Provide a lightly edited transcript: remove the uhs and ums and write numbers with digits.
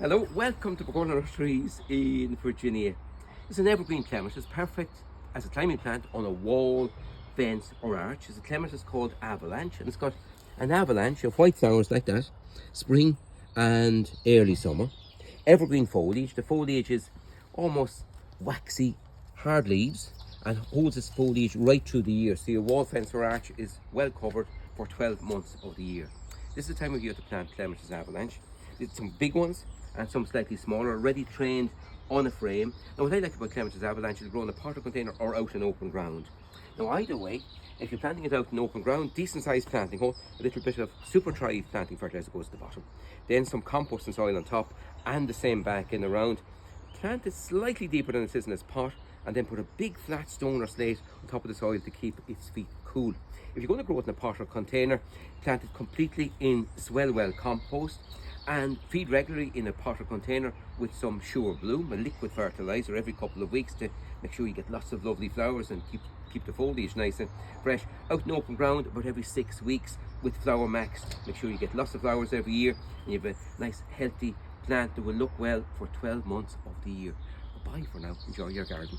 Hello, welcome to Pergola Nurseries in Virginia. It's an evergreen clematis. It's perfect as a climbing plant on a wall, fence or arch. It's a clematis called Avalanche, and it's got an avalanche of white flowers like that, spring and early summer. Evergreen foliage. The foliage is almost waxy, hard leaves and holds its foliage right through the year. So your wall, fence or arch is well covered for 12 months of the year. This is the time of year to plant Clematis Avalanche. There's some big ones and some slightly smaller, already trained on a frame. Now what I like about Clematis Avalanche is grow in a potted container or out in open ground. Now either way, if you're planting it out in open ground, decent sized planting hole, a little bit of Super Thrive planting fertilizer goes to the bottom. Then some compost and soil on top and the same back in around. Plant it slightly deeper than it is in its pot and then put a big flat stone or slate on top of the soil to keep its feet cool. If you're going to grow it in a pot or container, plant it completely in swell well compost and feed regularly in a pot or container with some Sure Bloom, a liquid fertilizer, every couple of weeks to make sure you get lots of lovely flowers and keep the foliage nice and fresh. Out in open ground about every 6 weeks with Flower Max. Make sure you get lots of flowers every year and you have a nice healthy plant that will look well for 12 months of the year. Bye for now. Enjoy your garden.